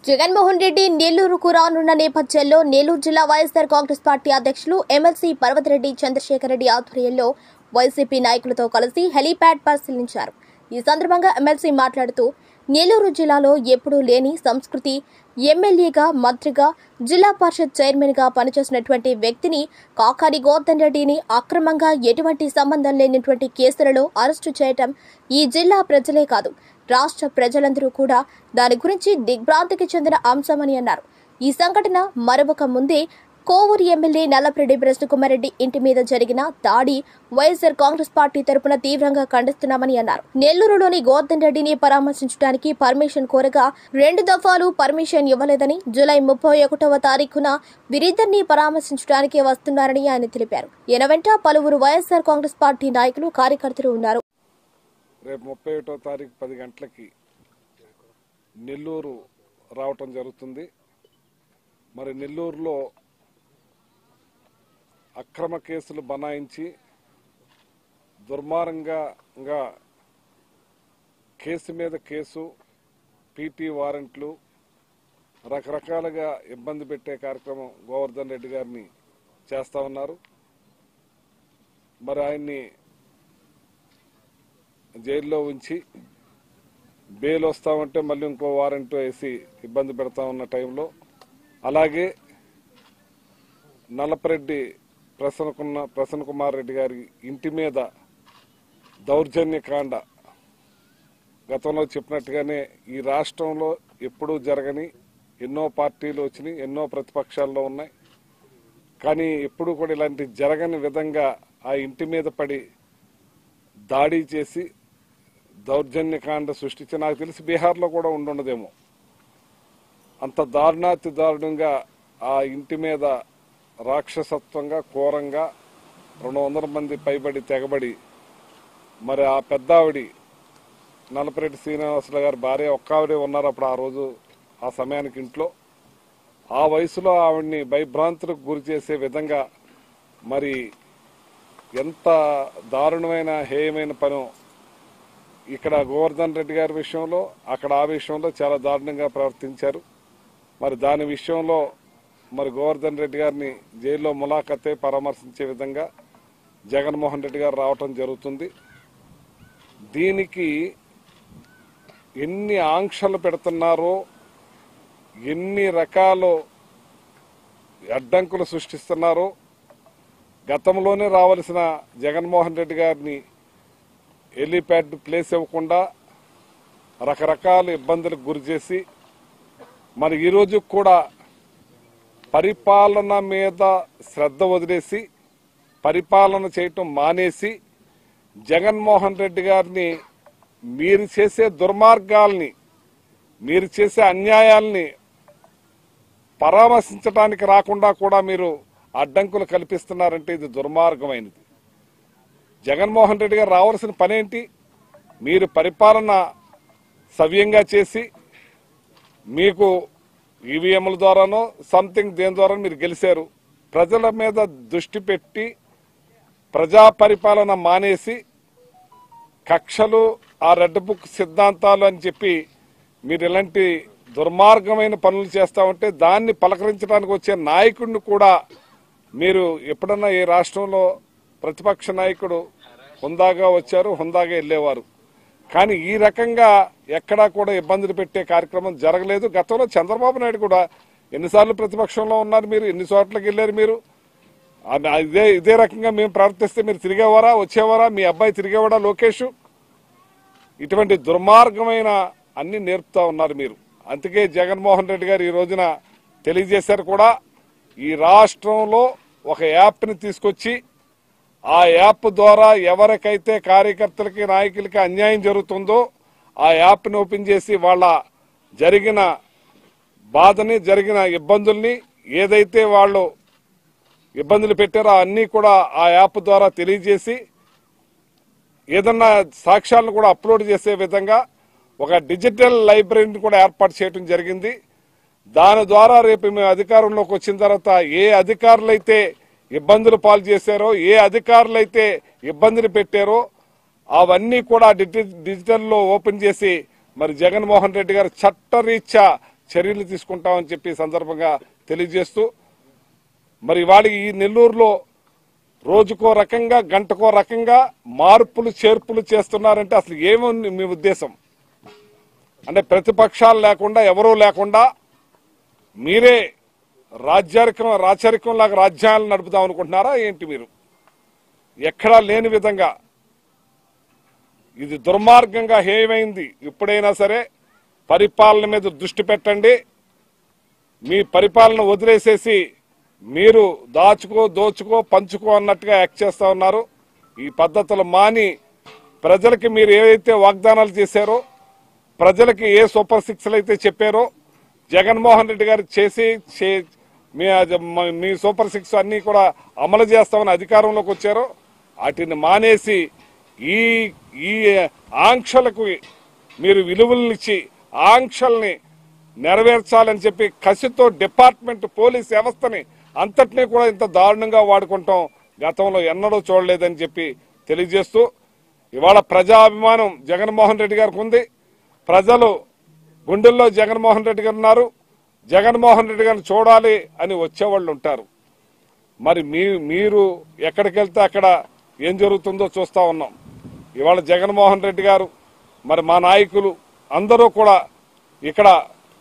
జగన్మోహన్ రెడ్డి నెల్లూరుకు రానున్న నేపథ్యంలో నెల్లూరు జిల్లా వైఎస్ఆర్ కాంగ్రెస్ పార్టీ అధ్యక్షులు ఎమ్మెల్సీ పర్వతరెడ్డి చంద్రశేఖర్ రెడ్డి ఆధ్వర్యంలో వైసీపీ నాయకులతో కలిసి హెలీప్యాడ్ పరిశీలించారు. ఈ సందర్భంగా ఎమ్మెల్సీ మాట్లాడుతూ నెల్లూరు జిల్లాలో ఎప్పుడూ లేని సంస్కృతి, ఎమ్మెల్యేగా, మంత్రిగా, జిల్లా పరిషత్ చైర్మన్ గా పనిచేసినటువంటి వ్యక్తిని కాకాని గోవర్ధన్ రెడ్డిని అక్రమంగా ఎటువంటి సంబంధం లేనటువంటి కేసులలో అరెస్టు చేయటం ఈ జిల్లా ప్రజలే కాదు రాష్ట్ర ప్రజలందరూ కూడా దాని గురించి దిగ్భ్రాంతికి చెందిన అంశమని అన్నారు. ఈ సంఘటన మరొక ముందే కోవూరు ఎమ్మెల్యే నల్లపరెడ్డి కృష్ణకుమార్ రెడ్డి ఇంటి మీద జరిగిన దాడి వైఎస్ఆర్ కాంగ్రెస్ పార్టీ తరపున తీవ్రంగా ఖండిస్తున్నామని అన్నారు. నెల్లూరులోని గోవర్ధన్ రెడ్డిని పరామర్శించడానికి పర్మిషన్ కోరగా 2 దఫాలు పర్మిషన్ ఇవ్వలేదని, జూలై 31వ తారీఖున వీరిద్దరిని పరామర్శించడానికి వస్తున్నారని ఆయన తెలిపారు. ఈయన వెంట పలువురు వైఎస్ఆర్ కాంగ్రెస్ పార్టీ నాయకులు, కార్యకర్తలు ఉన్నారు. రేపు 31వ తారీఖు 10 గంటలకి నెల్లూరు రావటం జరుగుతుంది. మరి నెల్లూరులో అక్రమ కేసులు బనాయించి దుర్మార్గంగా కేసు మీద కేసు, పీటీ వారెంట్లు, రకరకాలుగా ఇబ్బంది పెట్టే కార్యక్రమం గోవర్ధన్ రెడ్డి గారిని చేస్తా ఉన్నారు. మరి ఆయన్ని జైల్లో ఉంచి బెయిల్ వస్తామంటే మళ్ళీ ఇంకో వారెంట్ వేసి ఇబ్బంది పెడతా ఉన్న టైంలో, అలాగే నల్లపరెడ్డి ప్రసన్న కుమార్ రెడ్డి గారి ఇంటి మీద దౌర్జన్యకాండ గతంలో చెప్పినట్టుగానే ఈ రాష్ట్రంలో ఎప్పుడూ జరగని ఎన్నో పార్టీలు వచ్చినాయి, ఎన్నో ప్రతిపక్షాల్లో ఉన్నాయి. కానీ ఎప్పుడూ కూడా ఇలాంటి జరగని విధంగా ఆ ఇంటి మీద పడి దాడి చేసి దౌర్జన్యకాండ సృష్టించి, నాకు తెలిసి బీహార్లో కూడా ఉండదేమో, అంత దారుణాతి దారుణంగా ఆ ఇంటి మీద రాక్షసత్వంగా, ఘోరంగా 200 మంది పైబడి తెగబడి, మరి ఆ పెద్దావిడి నల్లపరెడ్డి శ్రీనివాసులు గారి భార్య ఒక్కావిడే ఉన్నారు అప్పుడు ఆ రోజు ఆ సమయానికి ఇంట్లో. ఆ వయసులో ఆవిడ్ని భయభ్రాంతులకు గురి చేసే విధంగా మరి ఎంత దారుణమైన హేయమైన పనో ఇక్కడ గోవర్ధన్ రెడ్డి గారి విషయంలో, అక్కడ ఆ విషయంలో చాలా దారుణంగా ప్రవర్తించారు. మరి దాని విషయంలో మరి గోవర్ధన్ రెడ్డి గారిని జైల్లో ములాఖతే పరామర్శించే విధంగా జగన్మోహన్ రెడ్డి గారు రావటం జరుగుతుంది. దీనికి ఎన్ని ఆంక్షలు పెడుతున్నారో, ఎన్ని రకాల అడ్డంకులు సృష్టిస్తున్నారో, గతంలోనే రావాల్సిన జగన్మోహన్ రెడ్డి గారిని హెలీప్యాడ్ ప్లేస్ ఇవ్వకుండా రకరకాల ఇబ్బందులకు గురి చేసి, మరి ఈరోజు కూడా పరిపాలన మీద శ్రద్ధ వదిలేసి పరిపాలన చేయటం మానేసి జగన్మోహన్ రెడ్డి గారిని మీరు చేసే దుర్మార్గాల్ని, మీరు చేసే అన్యాయాల్ని పరామర్శించడానికి రాకుండా కూడా మీరు అడ్డంకులు కల్పిస్తున్నారంటే ఇది దుర్మార్గమైనది. జగన్మోహన్ రెడ్డి గారు రావాల్సిన పనేంటి? మీరు పరిపాలన సవ్యంగా చేసి, మీకు ఈవీఎంల ద్వారానో సంథింగ్ దేని ద్వారా మీరు గెలిచారు, ప్రజల మీద దృష్టి పెట్టి ప్రజా పరిపాలన మానేసి కక్షలు, ఆ రెడ్ బుక్ సిద్ధాంతాలు అని చెప్పి మీరు ఇలాంటి దుర్మార్గమైన పనులు చేస్తా ఉంటే దాన్ని పలకరించడానికి వచ్చే నాయకుడిని కూడా మీరు ఎప్పుడన్నా ఈ రాష్ట్రంలో ప్రతిపక్ష నాయకుడు హుందాగా వచ్చారు, హుందాగా వెళ్ళేవారు. కానీ ఈ రకంగా ఎక్కడా కూడా ఇబ్బందులు పెట్టే కార్యక్రమం జరగలేదు. గతంలో చంద్రబాబు నాయుడు కూడా ఎన్నిసార్లు ప్రతిపక్షంలో ఉన్నారు, మీరు ఎన్ని చోట్లకి వెళ్ళారు, మీరు ఇదే రకంగా మేము ప్రవర్తిస్తే మీరు తిరిగేవారా, వచ్చేవారా? మీ అబ్బాయి తిరిగేవాడా లోకేష్? ఇటువంటి దుర్మార్గమైన అన్ని నేర్పుతా ఉన్నారు మీరు. అందుకే జగన్మోహన్ రెడ్డి గారు ఈ రోజున తెలియజేశారు కూడా, ఈ రాష్ట్రంలో ఒక యాప్ని తీసుకొచ్చి ఆ యాప్ ద్వారా ఎవరికైతే కార్యకర్తలకి, నాయకులకి అన్యాయం జరుగుతుందో ఆ యాప్ని ఓపెన్ చేసి వాళ్ళ జరిగిన బాధని, జరిగిన ఇబ్బందుల్ని, ఏదైతే వాళ్ళు ఇబ్బందులు పెట్టారో అన్నీ కూడా ఆ యాప్ ద్వారా తెలియజేసి ఏదన్నా సాక్ష్యాలను కూడా అప్లోడ్ చేసే విధంగా ఒక డిజిటల్ లైబ్రరీని కూడా ఏర్పాటు చేయడం జరిగింది. దాని ద్వారా రేపు మేము అధికారంలోకి వచ్చిన తర్వాత ఏ అధికారులైతే ఇబ్బందులు పాలు చేశారో, ఏ అధికారులైతే ఇబ్బందులు పెట్టారో అవన్నీ కూడా డిజిటల్లో ఓపెన్ చేసి మరి జగన్మోహన్ రెడ్డి గారు చట్టరీత్యా చర్యలు తీసుకుంటామని చెప్పి సందర్భంగా తెలియజేస్తూ, మరి ఇవాళ ఈ నెల్లూరులో రోజుకో రకంగా గంటకో రకంగా మార్పులు చేర్పులు చేస్తున్నారంటే అసలు ఏముంది మీ ఉద్దేశం? అంటే ప్రతిపక్షాలు లేకుండా ఎవరూ లేకుండా మీరే రాచరికంలాగా రాజ్యాలను నడుపుదాం అనుకుంటున్నారా ఏంటి? మీరు ఎక్కడా లేని విధంగా ఇది దుర్మార్గంగా హేయమైంది. ఇప్పుడైనా సరే పరిపాలన మీద దృష్టి పెట్టండి. మీ పరిపాలన వదిలేసేసి మీరు దోచుకో పంచుకో అన్నట్టుగా యాక్ట్ చేస్తా ఉన్నారు. ఈ పద్ధతులు మాని ప్రజలకి మీరు ఏవైతే వాగ్దానాలు చేశారో, ప్రజలకి ఏ సూపర్ సిక్స్లు అయితే చెప్పారో, జగన్మోహన్ రెడ్డి గారు మీ సూపర్ సిక్స్ అన్ని కూడా అమలు చేస్తామని అధికారంలోకి వచ్చారో వాటిని మానేసి ఈ ఆంక్షలకు మీరు విలువలనిచ్చి ఆంక్షల్ని నెరవేర్చాలని చెప్పి కసితో డిపార్ట్మెంట్ పోలీస్ వ్యవస్థని అంతటినీ కూడా ఇంత దారుణంగా వాడుకుంటాం గతంలో ఎన్నడూ చూడలేదని చెప్పి తెలియజేస్తూ, ఇవాళ ప్రజాభిమానం జగన్మోహన్ రెడ్డి గారికి ఉంది. ప్రజలు గుండెల్లో జగన్మోహన్ రెడ్డి గారు ఉన్నారు. జగన్మోహన్ రెడ్డి గారిని చూడాలి అని వచ్చేవాళ్ళు ఉంటారు. మరి మీరు ఎక్కడికి వెళ్తే అక్కడ ఏం జరుగుతుందో చూస్తా ఉన్నాం. ఇవాళ జగన్మోహన్ రెడ్డి గారు, మరి మా నాయకులు అందరూ కూడా ఇక్కడ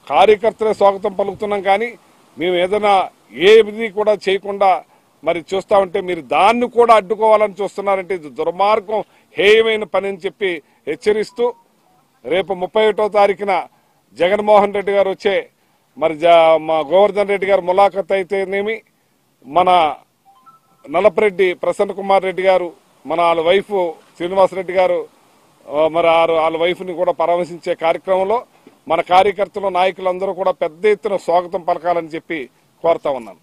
కార్యకర్తలే స్వాగతం పలుకుతున్నాం. కానీ మేము ఏదైనా ఏది కూడా చేయకుండా మరి చూస్తా ఉంటే మీరు దాన్ని కూడా అడ్డుకోవాలని చూస్తున్నారంటే ఇది దుర్మార్గం, హేయమైన పని అని చెప్పి హెచ్చరిస్తూ, రేపు 31వ తారీఖున జగన్మోహన్ రెడ్డి గారు వచ్చే మరి మా గోవర్ధన్ రెడ్డి గారు ములాఖత్ అయితేనేమి, మన నలపరెడ్డి ప్రసన్న కుమార్ రెడ్డి గారు, మన వాళ్ళ వైఫ్ శ్రీనివాసరెడ్డి గారు, మరి వాళ్ళ వైఫ్ని కూడా పరామర్శించే కార్యక్రమంలో మన కార్యకర్తలు నాయకులందరూ కూడా పెద్ద ఎత్తున స్వాగతం పలకాలని చెప్పి కోరుతా ఉన్నాను.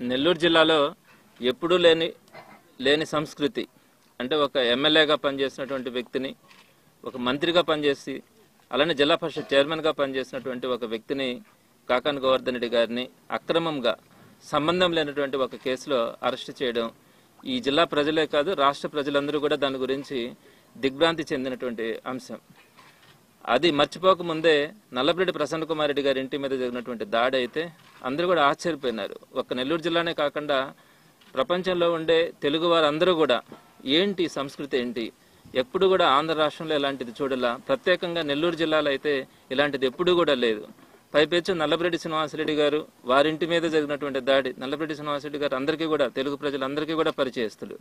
నెల్లూరు జిల్లాలో ఎప్పుడూ లేని సంస్కృతి అంటే ఒక ఎమ్మెల్యేగా పనిచేసినటువంటి వ్యక్తిని, ఒక మంత్రిగా పనిచేసి అలానే జిల్లా పరిషత్ చైర్మన్గా పనిచేసినటువంటి ఒక వ్యక్తిని, కాకాని గోవర్ధన్ రెడ్డి గారిని అక్రమంగా సంబంధం లేనటువంటి ఒక కేసులో అరెస్ట్ చేయడం ఈ జిల్లా ప్రజలే కాదు రాష్ట్ర ప్రజలందరూ కూడా దాని గురించి దిగ్భ్రాంతి చెందినటువంటి అంశం. అది మర్చిపోకముందే నల్లపరెడ్డి ప్రసన్న కుమార్ రెడ్డి గారి ఇంటి మీద జరిగినటువంటి దాడి అయితే అందరూ కూడా ఆశ్చర్యపోయినారు. ఒక్క నెల్లూరు జిల్లానే కాకుండా ప్రపంచంలో ఉండే తెలుగు వారందరూ కూడా ఏంటి సంస్కృతి ఏంటి, ఎప్పుడు కూడా ఆంధ్ర రాష్ట్రంలో ఇలాంటిది చూడాల, ప్రత్యేకంగా నెల్లూరు జిల్లాలో అయితే ఇలాంటిది ఎప్పుడూ కూడా లేదు. పైపెచ్చు నల్లపరెడ్డి శ్రీనివాసరెడ్డి గారు వారింటి మీద జరిగినటువంటి దాడి, నల్లపరెడ్డి శ్రీనివాసరెడ్డి గారు అందరికీ కూడా తెలుగు ప్రజలందరికీ కూడా పరిచయస్తులు.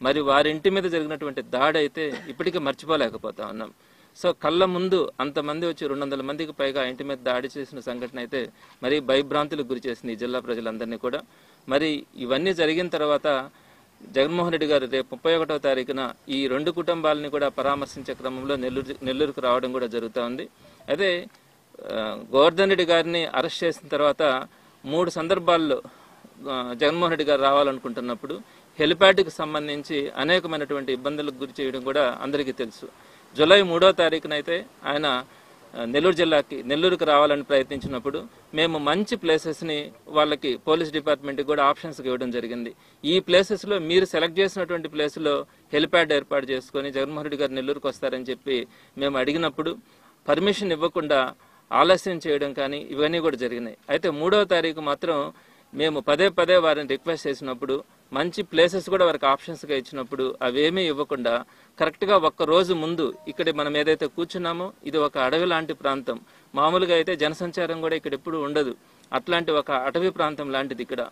మరి వారింటి మీద జరిగినటువంటి దాడి అయితే ఇప్పటికీ మర్చిపోలేకపోతా ఉన్నాం. సో కళ్ళ ముందు అంతమంది వచ్చి 200 మందికి పైగా ఇంటి మీద దాడి చేసిన సంఘటన అయితే మరి భయభ్రాంతులకు గురి చేసింది ఈ జిల్లా ప్రజలందరినీ కూడా. మరి ఇవన్నీ జరిగిన తర్వాత జగన్మోహన్ రెడ్డి గారు రేపు 31వ తారీఖున ఈ 2 కుటుంబాలని కూడా పరామర్శించే క్రమంలో నెల్లూరుకు రావడం కూడా జరుగుతూ ఉంది. అయితే గోవర్ధన్ రెడ్డి గారిని అరెస్ట్ చేసిన తర్వాత 3 సందర్భాల్లో జగన్మోహన్ రెడ్డి గారు రావాలనుకుంటున్నప్పుడు హెలిప్యాడ్కి సంబంధించి అనేకమైనటువంటి ఇబ్బందులకు గురి చేయడం కూడా అందరికీ తెలుసు. జూలై 3వ తారీఖున అయితే ఆయన నెల్లూరుకు రావాలని ప్రయత్నించినప్పుడు మేము మంచి ప్లేసెస్ని వాళ్ళకి పోలీస్ డిపార్ట్మెంట్కి కూడా ఆప్షన్స్కి ఇవ్వడం జరిగింది. ఈ ప్లేసెస్లో మీరు సెలెక్ట్ చేసినటువంటి ప్లేస్లో హెలిప్యాడ్ ఏర్పాటు చేసుకొని జగన్మోహన్ రెడ్డి గారు నెల్లూరుకు వస్తారని చెప్పి మేము అడిగినప్పుడు పర్మిషన్ ఇవ్వకుండా ఆలస్యం చేయడం కానీ ఇవన్నీ కూడా జరిగినాయి. అయితే 3వ తారీఖు మాత్రం మేము పదే వారిని రిక్వెస్ట్ చేసినప్పుడు మంచి ప్లేసెస్ కూడా వారికి ఆప్షన్స్గా ఇచ్చినప్పుడు అవేమీ ఇవ్వకుండా కరెక్ట్గా 1 రోజు ముందు ఇక్కడ మనం ఏదైతే కూర్చున్నామో ఇది ఒక అడవి లాంటి ప్రాంతం, మామూలుగా అయితే జనసంచారం కూడా ఇక్కడ ఎప్పుడు ఉండదు, అట్లాంటి ఒక అటవీ ప్రాంతం లాంటిది. ఇక్కడ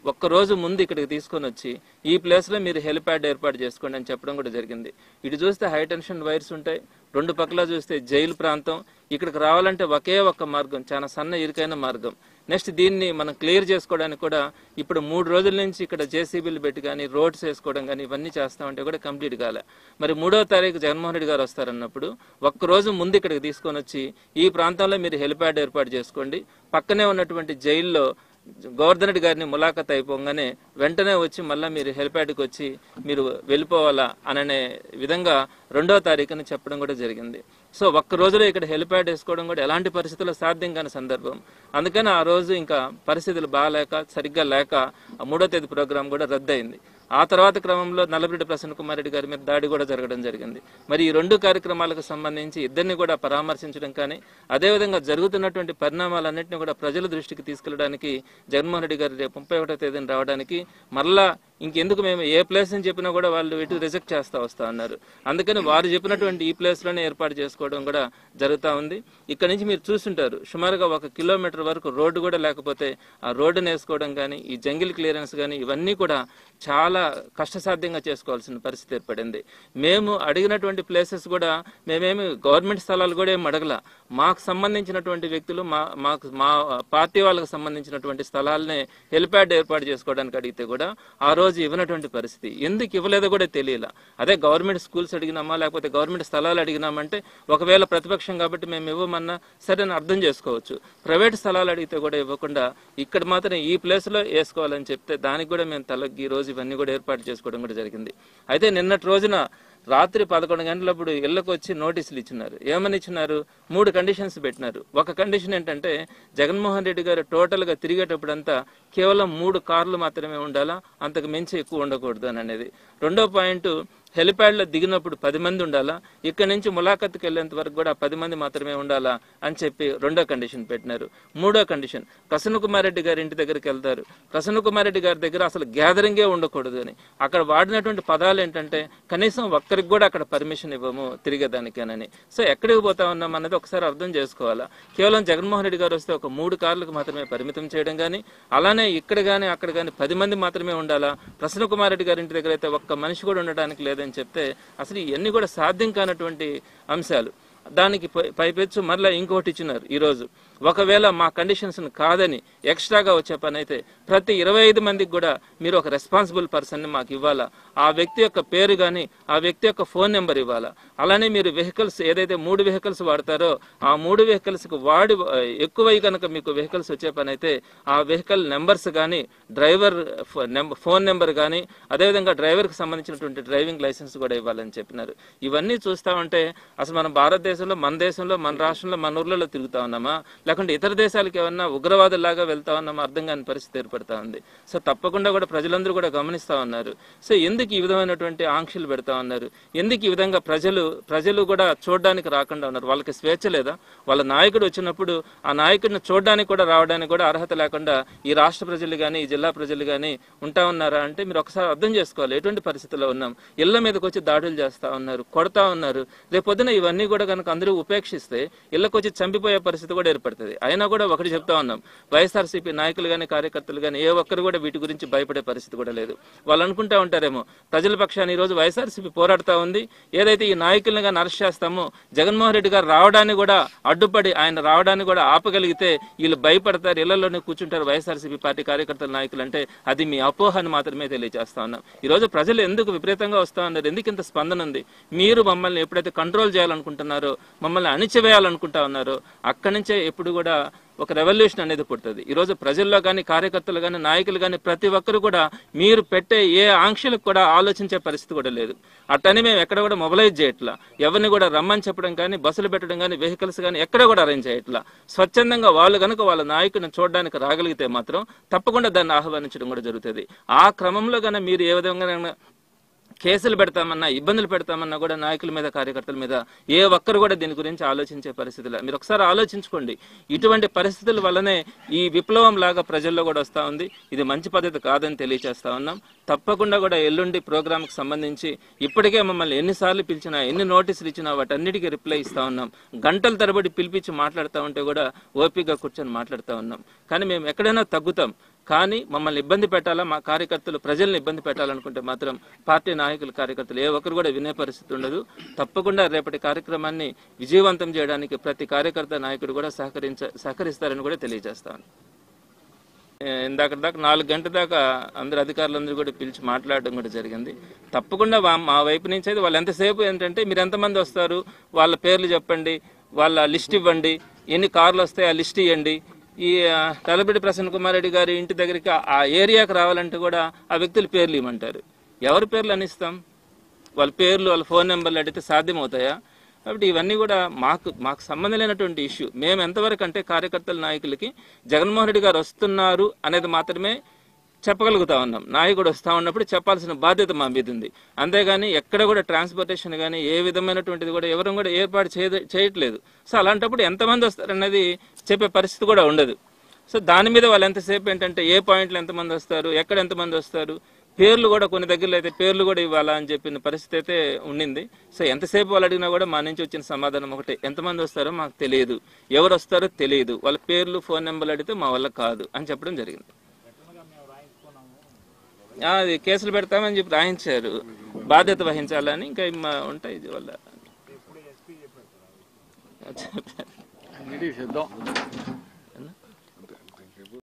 1 రోజు ముందు ఇక్కడికి తీసుకొని వచ్చి ఈ ప్లేస్లో మీరు హెలిప్యాడ్ ఏర్పాటు చేసుకోండి అని చెప్పడం కూడా జరిగింది. ఇటు చూస్తే హై టెన్షన్ వైర్స్ ఉంటాయి, 2 పక్కల చూస్తే జైలు ప్రాంతం, ఇక్కడికి రావాలంటే ఒకే ఒక్క మార్గం, చాలా సన్న ఇరుకైన మార్గం. నెక్స్ట్ దీన్ని మనం క్లియర్ చేసుకోవడానికి కూడా ఇప్పుడు 3 రోజుల నుంచి ఇక్కడ జేసీబీలు పెట్టి కానీ రోడ్స్ వేసుకోవడం కానీ ఇవన్నీ చేస్తామంటే కూడా కంప్లీట్ కాలే. మరి 3వ తారీఖు జగన్మోహన్ రెడ్డి గారు వస్తారన్నప్పుడు 1 రోజు ముందు ఇక్కడికి తీసుకొని వచ్చి ఈ ప్రాంతంలో మీరు హెలిప్యాడ్ ఏర్పాటు చేసుకోండి, పక్కనే ఉన్నటువంటి జైల్లో గవర్నర్ రెడ్డి గారిని ములాఖత్ అయిపోగానే వెంటనే వచ్చి మళ్ళీ మీరు హెలిప్యాడ్కి వచ్చి మీరు వెళ్ళిపోవాలా అనే విధంగా 2వ తారీఖున చెప్పడం కూడా జరిగింది. సో ఒక్క రోజులో ఇక్కడ హెలిప్యాడ్ వేసుకోవడం కూడా ఎలాంటి పరిస్థితుల్లో సాధ్యం కాని సందర్భం. అందుకని ఆ రోజు ఇంకా పరిస్థితులు బాగాలేక సరిగ్గా లేక 3వ తేదీ ప్రోగ్రాం కూడా రద్దయింది. ఆ తర్వాత క్రమంలో నల్లబరెడ్డి ప్రసన్న కుమార్ రెడ్డి గారి మీద దాడి కూడా జరగడం జరిగింది. మరి ఈ 2 కార్యక్రమాలకు సంబంధించి ఇద్దరిని కూడా పరామర్శించడం కానీ అదేవిధంగా జరుగుతున్నటువంటి పరిణామాలన్నింటినీ కూడా ప్రజల దృష్టికి తీసుకెళ్లడానికి జగన్మోహన్ రెడ్డి గారు రేపు 31వ తేదీన రావడానికి మరలా ఇంకెందుకు మేము ఏ ప్లేస్ అని చెప్పినా కూడా వాళ్ళు ఇటు రిజెక్ట్ చేస్తా వస్తా ఉన్నారు. అందుకని వారు చెప్పినటువంటి ఈ ప్లేస్లోనే ఏర్పాటు చేసుకోవడం కూడా జరుగుతూ ఉంది. ఇక్కడ నుంచి మీరు చూస్తుంటారు సుమారుగా 1 కిలోమీటర్ వరకు రోడ్డు కూడా లేకపోతే ఆ రోడ్డును వేసుకోవడం కానీ ఈ జంగిల్ క్లియరెన్స్ కానీ ఇవన్నీ కూడా చాలా కష్టసాధ్యంగా చేసుకోవాల్సిన పరిస్థితి ఏర్పడింది. మేము అడిగినటువంటి ప్లేసెస్ కూడా మేమేమి గవర్నమెంట్ స్థలాలు కూడా ఏమి అడగల. మాకు సంబంధించినటువంటి వ్యక్తులు మా పార్టీ వాళ్ళకు సంబంధించినటువంటి స్థలాలనే హెలిప్యాడ్ ఏర్పాటు చేసుకోవడానికి అడిగితే కూడా ఆ రోజు ఇవ్వనటువంటి పరిస్థితి. ఎందుకు ఇవ్వలేదో కూడా తెలియలా. అదే గవర్నమెంట్ స్కూల్స్ అడిగినామా లేకపోతే గవర్నమెంట్ స్థలాలు అడిగినామంటే ఒకవేళ ప్రతిపక్షం కాబట్టి మేము ఇవ్వమన్నా సరే అని అర్థం చేసుకోవచ్చు. ప్రైవేట్ స్థలాలు అడిగితే కూడా ఇవ్వకుండా ఇక్కడ మాత్రం ఈ ప్లేస్లో వేసుకోవాలని చెప్తే దానికి కూడా మేము తలగ్గి ఈ రోజు ఇవన్నీ కూడా ఏర్పాటు చేసుకోవడం కూడా జరిగింది. అయితే నిన్నటి రోజున రాత్రి 11 గంటలప్పుడు ఇళ్లకు వచ్చి నోటీసులు ఇచ్చినారు. ఏమని ఇచ్చినారు? 3 కండిషన్స్ పెట్టినారు. ఒక కండిషన్ ఏంటంటే జగన్మోహన్ రెడ్డి గారు టోటల్గా తిరిగేటప్పుడంతా కేవలం 3 కార్లు మాత్రమే ఉండాలా, అంతకు మించి ఎక్కువ ఉండకూడదు అని అనేది. 2వ పాయింట్ హెలిప్యాడ్లో దిగినప్పుడు 10 మంది ఉండాలా, ఇక్కడ నుంచి ములాఖత్కి వెళ్ళేంత వరకు కూడా 10 మంది మాత్రమే ఉండాలా అని చెప్పి 2వ కండిషన్ పెట్టినారు. 3వ కండిషన్ ప్రసన్న కుమార్ రెడ్డి గారి ఇంటి దగ్గరికి వెళ్తారు. ప్రసన్న కుమార్ రెడ్డి గారి దగ్గర అసలు గ్యాదరింగే ఉండకూడదు అని. అక్కడ వాడినటువంటి పదాలు ఏంటంటే కనీసం ఒక్కరికి కూడా అక్కడ పర్మిషన్ ఇవ్వము తిరిగేదానికేనని. సో ఎక్కడికి పోతా ఉన్నాం అన్నది ఒకసారి అర్థం చేసుకోవాలా. కేవలం జగన్మోహన్ రెడ్డి గారు వస్తే ఒక 3 కార్లకు మాత్రమే పరిమితం చేయడం కానీ, అలానే ఇక్కడ కానీ అక్కడ కానీ 10 మంది మాత్రమే ఉండాలా, ప్రసన్న కుమార్ రెడ్డి గారి ఇంటి దగ్గర అయితే ఒక్క మనిషి కూడా ఉండడానికి లేదని చెప్తే అసలు ఇవన్నీ కూడా సాధ్యం కానటువంటి అంశాలు. దానికి పైపెచ్చు మరలా ఇంకోటి ఇచ్చినారు ఈరోజు. ఒకవేళ మా కండిషన్స్ కాదని ఎక్స్ట్రాగా వచ్చే పని అయితే ప్రతి 25 మందికి కూడా మీరు ఒక రెస్పాన్సిబుల్ పర్సన్ని మాకు ఇవ్వాలా, ఆ వ్యక్తి యొక్క పేరు కానీ ఆ వ్యక్తి యొక్క ఫోన్ నెంబర్ ఇవ్వాలా. అలానే మీరు వెహికల్స్ ఏదైతే 3 వెహికల్స్ వాడతారో ఆ 3 వెహికల్స్కి వాడి ఎక్కువై కనుక మీకు వెహికల్స్ వచ్చే పని అయితే ఆ వెహికల్ నెంబర్స్ కానీ డ్రైవర్ ఫోన్ నెంబర్ కానీ అదేవిధంగా డ్రైవర్కి సంబంధించినటువంటి డ్రైవింగ్ లైసెన్స్ కూడా ఇవ్వాలని చెప్పినారు. ఇవన్నీ చూస్తా ఉంటే అసలు మనం భారతదేశంలో మన దేశంలో మన రాష్ట్రంలో మన ఊర్లలో తిరుగుతా ఉన్నామా లేకుంటే ఇతర దేశాలకు ఏమన్నా ఉగ్రవాదులాగా వెళ్తా ఉన్నామా అర్థం కాని పరిస్థితి ఏర్పడతా ఉంది. సో తప్పకుండా కూడా ప్రజలందరూ కూడా గమనిస్తూ ఉన్నారు. సో ఎందుకు ఈ విధమైనటువంటి ఆంక్షలు పెడతా ఉన్నారు, ఎందుకు ఈ విధంగా ప్రజలు కూడా చూడడానికి రాకుండా ఉన్నారు? వాళ్ళకి స్వేచ్ఛ లేదా? వాళ్ళ నాయకుడు వచ్చినప్పుడు ఆ నాయకుడిని చూడడానికి కూడా రావడానికి కూడా అర్హత లేకుండా ఈ రాష్ట్ర ప్రజలు కానీ ఈ జిల్లా ప్రజలు కానీ ఉంటా ఉన్నారా అంటే మీరు ఒకసారి అర్థం చేసుకోవాలి ఎటువంటి పరిస్థితుల్లో ఉన్నాం. ఇళ్ల మీదకి వచ్చి దాడులు చేస్తా ఉన్నారు, కొడతా ఉన్నారు. రేపొద్దున ఇవన్నీ కూడా కనుక అందరూ ఉపేక్షిస్తే ఇళ్లకు వచ్చి చంపిపోయే పరిస్థితి కూడా ఏర్పడుతుంది. అయినా కూడా ఒకటి చెప్తా ఉన్నాం, వైఎస్ఆర్సీపీ నాయకులు కానీ కార్యకర్తలు కానీ ఏ ఒక్కరు కూడా వీటి గురించి భయపడే పరిస్థితి కూడా లేదు. వాళ్ళు అనుకుంటా ఉంటారేమో ప్రజల పక్షాన్ని ఈ రోజు వైఎస్ఆర్సీపీ పోరాడుతూ ఉంది, ఏదైతే ఈ నాయకులను కానీ అరెస్ట్ చేస్తామో జగన్మోహన్ రెడ్డి గారు రావడానికి కూడా అడ్డుపడి ఆయన రావడానికి కూడా ఆపగలిగితే వీళ్ళు భయపడతారు, ఇళ్లలోనే కూర్చుంటారు వైఎస్ఆర్సీపీ పార్టీ కార్యకర్తల నాయకులు అంటే అది మీ అపోహని మాత్రమే తెలియజేస్తా ఉన్నాం. ఈ రోజు ప్రజలు ఎందుకు విపరీతంగా వస్తా ఉన్నారు, ఎందుకు ఇంత స్పందన ఉంది? మీరు మమ్మల్ని ఎప్పుడైతే కంట్రోల్ చేయాలనుకుంటున్నారో మమ్మల్ని అణిచివేయాలనుకుంటా ఉన్నారో అక్కడి నుంచే ఎప్పుడు కూడా ఒక రెవల్యూషన్ అనేది పుడుతుంది. ఈరోజు ప్రజల్లో కానీ కార్యకర్తలు కానీ నాయకులు కానీ ప్రతి ఒక్కరు కూడా మీరు పెట్టే ఏ ఆంక్షలకు కూడా ఆలోచించే పరిస్థితి కూడా లేదు. అట్టని మేము ఎక్కడ కూడా మొబిలైజ్ చేయట్లా, ఎవరిని కూడా రమ్మని చెప్పడం కానీ బస్సులు పెట్టడం కానీ వెహికల్స్ కానీ ఎక్కడ కూడా అరేంజ్ చేయట్లా. స్వచ్ఛందంగా వాళ్ళు కనుక వాళ్ళ నాయకుడిని చూడడానికి రాగలిగితే మాత్రం తప్పకుండా దాన్ని ఆహ్వానించడం కూడా జరుగుతుంది. ఆ క్రమంలో కన్నా మీరు ఏ విధంగా కేసులు పెడతామన్నా ఇబ్బందులు పెడతామన్నా కూడా నాయకుల మీద కార్యకర్తల మీద ఏ ఒక్కరు కూడా దీని గురించి ఆలోచించే పరిస్థితులు. మీరు ఒకసారి ఆలోచించుకోండి, ఇటువంటి పరిస్థితుల వల్లనే ఈ విప్లవం లాగా ప్రజల్లో కూడా వస్తూ ఉంది. ఇది మంచి పద్ధతి కాదని తెలియజేస్తా ఉన్నాం. తప్పకుండా కూడా ఎల్లుండి ప్రోగ్రాంకి సంబంధించి ఇప్పటికే మమ్మల్ని ఎన్నిసార్లు పిలిచినా ఎన్ని నోటీసులు ఇచ్చినా వాటన్నిటికీ రిప్లై ఇస్తా ఉన్నాం. గంటల తరబడి పిలిపించి మాట్లాడుతూ ఉంటే కూడా ఓపికగా కూర్చొని మాట్లాడుతూ ఉన్నాం. కానీ మేము ఎక్కడైనా తగ్గుతాం, కానీ మమ్మల్ని ఇబ్బంది పెట్టాలా, మా కార్యకర్తలు ప్రజల్ని ఇబ్బంది పెట్టాలనుకుంటే మాత్రం పార్టీ నాయకులు కార్యకర్తలు ఏ ఒక్కరు కూడా వినే పరిస్థితి ఉండదు. తప్పకుండా రేపటి కార్యక్రమాన్ని విజయవంతం చేయడానికి ప్రతి కార్యకర్త నాయకుడు కూడా సహకరిస్తారని కూడా తెలియజేస్తాను. ఇందాక దాకా 4 గంటల దాకా అందరు అధికారులందరూ కూడా పిలిచి మాట్లాడడం కూడా జరిగింది. తప్పకుండా మా వైపు నుంచి అయితే వాళ్ళు ఎంతసేపు ఏంటంటే మీరు ఎంతమంది వస్తారు, వాళ్ళ పేర్లు చెప్పండి, వాళ్ళ లిస్ట్ ఇవ్వండి, ఎన్ని కార్లు వస్తాయి ఆ లిస్ట్ ఇవ్వండి, ఈ తలబిడి ప్రసన్న కుమార్ రెడ్డి గారి ఇంటి దగ్గరికి ఆ ఏరియాకి రావాలంటే కూడా ఆ వ్యక్తుల పేర్లు ఇవ్వమంటారు. ఎవరి పేర్లు అని ఇస్తాం? వాళ్ళ పేర్లు వాళ్ళ ఫోన్ నెంబర్లు అడిగితే సాధ్యమవుతాయా? కాబట్టి ఇవన్నీ కూడా మాకు సంబంధం లేనటువంటి ఇష్యూ. మేము ఎంతవరకు అంటే కార్యకర్తల నాయకులకి జగన్మోహన్ రెడ్డి గారు వస్తున్నారు అనేది మాత్రమే చెప్పగలుగుతా ఉన్నాం. నాయకుడు వస్తా ఉన్నప్పుడు చెప్పాల్సిన బాధ్యత మా మీద ఉంది. అంతేగాని ఎక్కడ కూడా ట్రాన్స్పోర్టేషన్ కానీ ఏ విధమైనటువంటిది కూడా ఎవరు కూడా ఏర్పాటు చేయట్లేదు. సో అలాంటప్పుడు ఎంతమంది వస్తారన్నది చెప్పే పరిస్థితి కూడా ఉండదు. సో దాని మీద వాళ్ళు ఎంతసేపు ఏంటంటే ఏ పాయింట్లు ఎంతమంది వస్తారు, ఎక్కడ ఎంతమంది వస్తారు, పేర్లు కూడా కొన్ని దగ్గరలో అయితే పేర్లు కూడా ఇవ్వాలా అని చెప్పిన పరిస్థితి అయితే ఉండింది. సో ఎంతసేపు వాళ్ళు అడిగినా కూడా మా నుంచి వచ్చిన సమాధానం ఒకటే, ఎంతమంది వస్తారో మాకు తెలియదు, ఎవరు వస్తారో తెలియదు, వాళ్ళ పేర్లు ఫోన్ నెంబర్లు అడిగితే మా వల్ల కాదు అని చెప్పడం జరిగింది. అది కేసులు పెడతామని చెప్పి రాయించారు, బాధ్యత వహించాలని. ఇంకా ఉంటాయి ఇది వల్ల